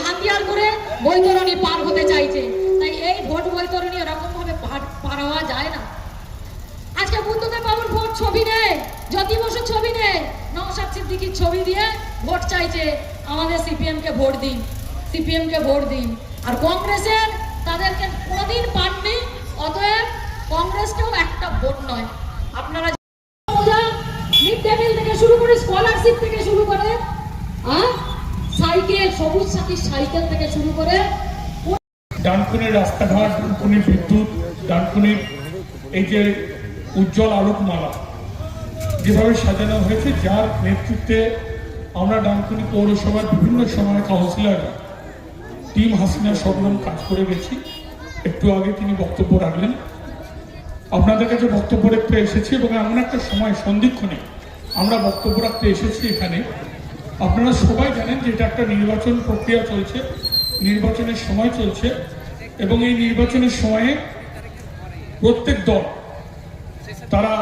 হাতিয়ার করে বৈতরণী পার হতে চাইছে। তাই এই ভোট বৈতরণী এরকম ভাবে পার হওয়া যায় না। আজকে বুদ্ধদেব বাবুর ভোট ছবি নেই, জ্যোতি বসুর ছবি নেই, নওশাদ সিদ্দিকীর ছবি দিয়ে ভোট চাইছে আমাদের সিপিএম কে ভোট দিন, সিপিএম কে ভোট দিন। আর কংগ্রেসের তাদেরকে কোনোদিন পাননি, অতএব কংগ্রেসকেও একটা ভোট নয়। আপনারা মিড ডে মিল থেকে শুরু করে স্কলারশিপ থেকে শুরু করে সাইকেল, সবুজ সাথী সাইকেল থেকে শুরু করে ডানকুনির রাস্তাঘাট, ডানকুনির বিদ্যুৎ, ডানকুনির এই যে উজ্জ্বল আলোকমালা যেভাবে সাজানো হয়েছে, যার নেতৃত্বে আমরা ডানকুনি পৌরসভার বিভিন্ন সময় কাউন্সিলররা টিম হাসিনা সরগম কাজ করে গেছি। একটু আগে তিনি বক্তব্য রাখলেন, আপনাদের কাছে বক্তব্য রাখতে এসেছি এবং এমন একটা সময় সন্ধিক্ষণে আমরা বক্তব্য রাখতে এসেছি এখানে। আপনারা সবাই জানেন যে এটা একটা নির্বাচন প্রক্রিয়া চলছে, নির্বাচনের সময় চলছে এবং এই নির্বাচনের সময়ে প্রত্যেক দল তারা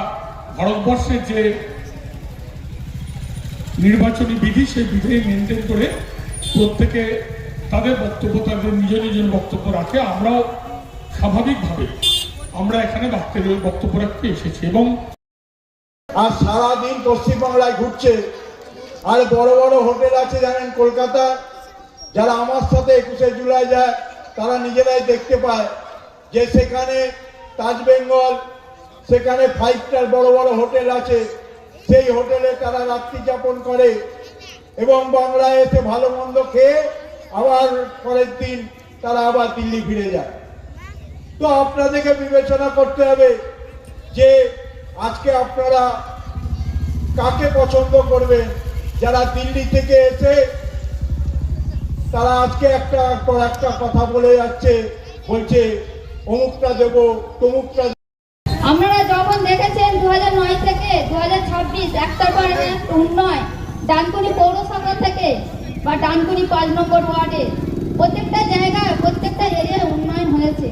ভারতবর্ষের যে নির্বাচনী বিধি সেই বিধি মেনটেন করে প্রত্যেকে তাদের বক্তব্য, তাদের নিজ নিজের বক্তব্য রাখে। আমরাও স্বাভাবিকভাবে আমরা এখানে বক্তব্য রাখতে এসেছি এবং আর সারাদিন পশ্চিমবাংলায় ঘুরছে। আর বড় বড় হোটেল আছে জানেন কলকাতা, যারা আমার সাথে 21শে জুলাই যায় তারা নিজেরাই দেখতে পায় যে সেখানে তাজ বেঙ্গল, সেখানে 5 স্টার বড় বড় হোটেল আছে, সেই হোটেলে তারা রাত্রি যাপন করে এবং বাংলায় এসে ভালো মন্দ খেয়ে আবার পরের দিন তারা আবার দিল্লি ফিরে যায়। তো আপনাদেরকে বিবেচনা করতে হবে যে আজকে আপনারা কাকে পছন্দ করবেন। যারা দিল্লি থেকে এসে তারা আজকে একটা পর একটা কথা বলে যাচ্ছে, বলছে অমুকটা দেবো তমুকটা। আপনারা যখন দেখেছেন 2009 থেকে 2026 একটার পর উন্নয়ন ডানকুনি পৌরসভা থেকে বা ডানকুনি 5 নম্বর ওয়ার্ডে প্রত্যেকটা জায়গায় প্রত্যেকটা এরিয়ায় উন্নয়ন হয়েছে।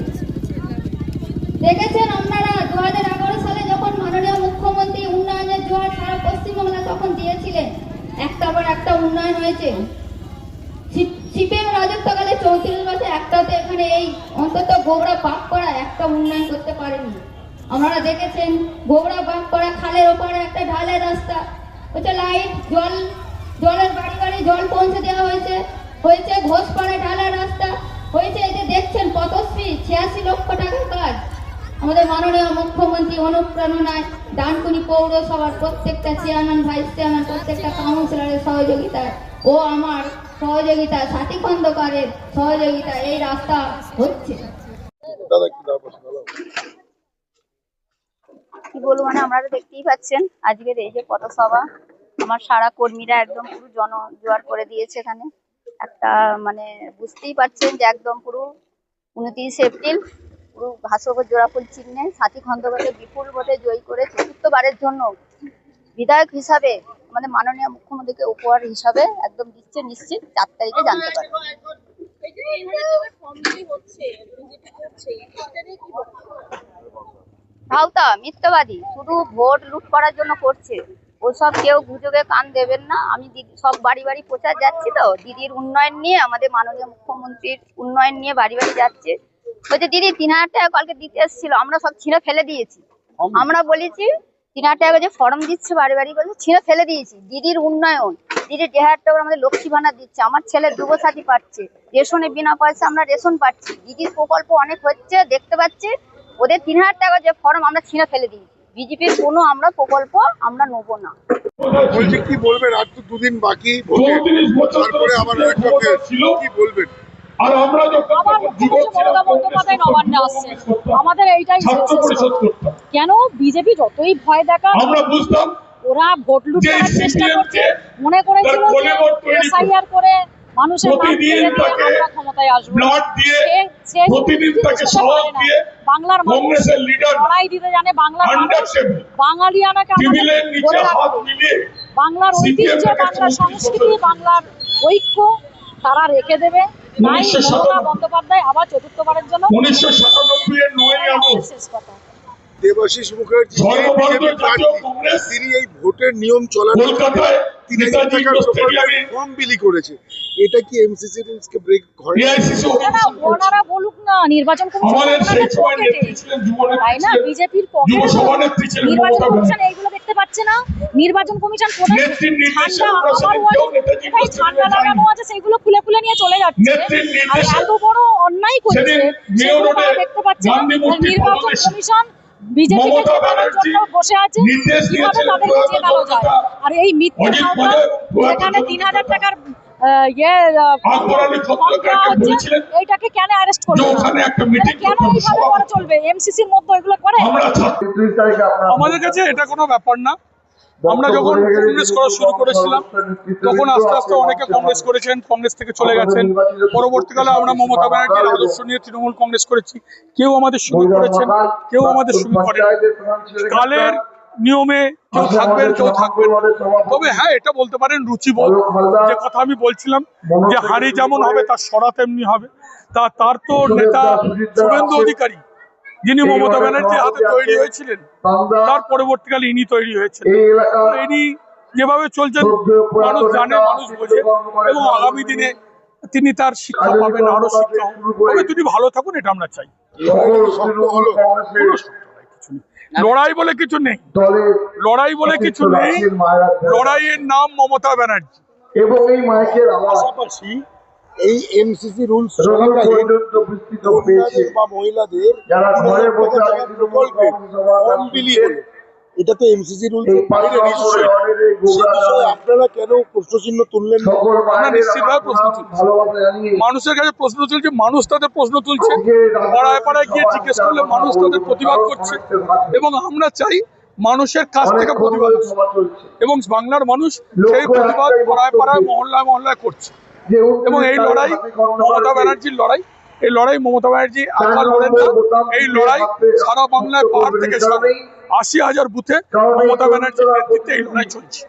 দেখেছেন আপনারা 2011 সালে যখন মাননীয় মুখ্যমন্ত্রী উন্নয়নের জোয়ার সারা পশ্চিমবাংলা তখন দিয়েছিলেন, একটা পর একটা উন্নয়ন হয়েছে। সিপিএম রাজত্বকালে 34 বছর একটাতে এখানে এই অন্তত গোবরা বাগ করা একটা উন্নয়ন করতে পারেনি। আপনারা দেখেছেন গোবরা বাগ করা খালের ওপারে একটা ঢালাই রাস্তা হচ্ছে, লাইট জলের বাড়ি বাড়ি জল পৌঁছে দেওয়া হয়েছে। ঘোষপাড়া ঢালাই রাস্তা হয়েছে। এই যে দেখছেন পথশ্রী 86 লক্ষ টাকার কাজ আমাদের মাননীয় মুখ্যমন্ত্রী অনুপ্রেরণায় ডানকুনি পৌরসভার প্রত্যেকটা চেয়ারম্যান, ভাইস চেয়ারম্যান, প্রত্যেকটা কাউন্সিলরের সহযোগিতায় ও আমার সহযোগিতা, সাথী খন্দকারের সহযোগিতা এই রাস্তা হচ্ছে। কি বলবো, মানে আপনারা দেখতেই পাচ্ছেন আজকের এই যে পথসভা, আমার সারা কর্মীরা একদম পুরো জনজোয়ার করে দিয়েছে এখানে। একটা মানে বুঝতেই পারছেন যে একদম পুরো 29 এপ্রিল পুরো ঘাসগর জোড়াফুল চিহ্নে সাথী খন্দকারকে বিপুল ভোটে জয়ী করে চতুর্থবারের জন্য বিধায়ক হিসাবে আমাদের মাননীয় মুখ্যমন্ত্রীকে উপহার হিসাবে একদম দিচ্ছে নিশ্চিত 4 তারিখে জানতে পারবে। ভাওতা মিথ্যাবাদী, শুধু ভোট লুট করার জন্য করছে। ওসব কেউ গুজবে কান দেবেন না। আমি সব বাড়ি বাড়ি প্রচার যাচ্ছি, তো দিদির উন্নয়ন নিয়ে, আমাদের মাননীয় মুখ্যমন্ত্রীর উন্নয়ন নিয়ে বাড়ি বাড়ি যাচ্ছে। বলছে দিদি 3000 টাকা কালকে দিতে এসেছিল, আমরা সব ছিঁড়ে ফেলে দিয়েছি। আমরা বলেছি 3000 টাকা যে ফর্ম দিচ্ছে বাড়ি বাড়ি, বলছে ছিঁড়ে ফেলে দিয়েছি। দিদির উন্নয়ন, দিদির 1000 টাকা আমাদের লক্ষ্মী ভান্ডার দিচ্ছে, আমার ছেলে যুবসাথী পাচ্ছে, রেশনে বিনা পয়সা আমরা রেশন পাচ্ছি, দিদির প্রকল্প অনেক হচ্ছে দেখতে পাচ্ছি। ওদের 3000 টাকা যে ফর্ম আমরা ছিঁড়ে ফেলে দিয়েছি। বিজেপির কোনো আমরা প্রকল্প আমরা নেব না। বলছি কি বলবেন, আর তো 2 দিন বাকি, তারপরে আবার একটা কি বলবেন? আর আমরা যখন মমতা বন্দ্যোপাধ্যায় নবান্নে আসছে, আমাদের এইটাই কেন বিজেপি যতই ভয় দেখা, আমরা বুঝতাম ওরা ভোট লুট করার চেষ্টা করছে। মনে করেছিল যে এসআইআর করে মানুষের নাম দিয়ে আমরা ক্ষমতায় আসবো, বাংলার মানুষ লড়াই দিতে জানে, বাংলার মানুষ বাঙালিয়ানাকে বাংলার ঐতিহ্য, বাংলার সংস্কৃতি, বাংলার ঐক্য তারা রেখে দেবে। মমতা বন্দ্যোপাধ্যায় আবার চতুর্থবারের জন্য 1997 এর 9ই আগস্ট শেষ কথা। দেবাশিস মুখার্জি তিনি এই ভোটের নিয়ম চলার কলকাতায় 3000 টাকার প্রকল্পে কম বিলি করেছে, এটা কি এমসিসি রুলস কে ব্রেক করে? ওনারা বলুক না, নির্বাচন কমিশন তাই না, বিজেপির নির্বাচন কমিশন এইগুলো দেখতে পাচ্ছে না। নির্বাচন কমিশন ঠান্ডা লাগানো আছে, সেগুলো খুলে খুলে নিয়ে চলে যাচ্ছে। আর এত বড় অন্যায় করছে সেগুলো তারা দেখতে পাচ্ছে না। নির্বাচন কমিশন বিজেপিকে জেতানোর জন্য বসে আছে, কিভাবে তাদেরকে জেতানো যায়। আর এই মিথ্যে মামলা যেখানে 3000 টাকার এইটাকে কেন অ্যারেস্ট করবে, কেন এইভাবে করে চলবে? এমসিসির মধ্যে এগুলো করে। আমাদের কাছে এটা কোনো ব্যাপার না। আমরা যখন কংগ্রেস করা শুরু করেছিলাম তখন আস্তে আস্তে অনেকে কংগ্রেস করেছেন, কংগ্রেস থেকে চলে গেছেন। পরবর্তীকালে আমরা মমতা ব্যানার্জির আদর্শ নিয়ে তৃণমূল কংগ্রেস করেছি। কেউ আমাদের সঙ্গে করেছেন, কেউ আমাদের সঙ্গে করেন। কালের নিয়মে কেউ থাকবেন, কেউ থাকবেন। তবে হ্যাঁ, এটা বলতে পারেন রুচিবোধ, যে কথা আমি বলছিলাম যে হাড়ি যেমন হবে তার সরা তেমনি হবে। তার তো নেতা শুভেন্দু অধিকারী, যিনি মমতা ব্যানার্জির হাতে তৈরি হয়েছিলেন, তার পরবর্তীকালে ইনি তৈরি হয়েছেন। ইনি যেভাবে চলছেন মানুষ জানে, মানুষ বোঝে, এবং আগামী দিনে তিনি তার শিক্ষা পাবেন, আরো শিক্ষা। তবে তিনি ভালো থাকুন, এটা আমরা চাই। লড়াই বলে কিছু নেই, লড়াই বলে কিছু নেই। লড়াইয়ের নাম মমতা ব্যানার্জি। এবং এই মাইকের পাশাপাশি এই এমসিসি রুলস বা মহিলাদের প্রকল্পে কম বিলি হলো, এটা তো এমসিসি রুলস বাইরে নিশ্চয়ই। আপনারা কেন প্রশ্নচিহ্ন তুললেন? আমরা নিশ্চিতভাবে প্রশ্ন তুলছি, মানুষের কাছে প্রশ্ন তুলছে, মানুষ তাদের প্রশ্ন তুলছে। পাড়ায় পাড়ায় গিয়ে জিজ্ঞেস করলে মানুষ তাদের প্রতিবাদ করছে, এবং আমরা চাই মানুষের কাছ থেকে প্রতিবাদ, এবং বাংলার মানুষ সেই প্রতিবাদ পাড়ায় পাড়ায় মহল্লায় মহল্লায় করছে। এবং এই লড়াই মমতা ব্যানার্জির লড়াই, এই লড়াই মমতা ব্যানার্জি একা লড়েন না, এই লড়াই সারা বাংলায় পাহাড় থেকে 80,000 বুথে মমতা ব্যানার্জির নেতৃত্বে এই লড়াই চলছে।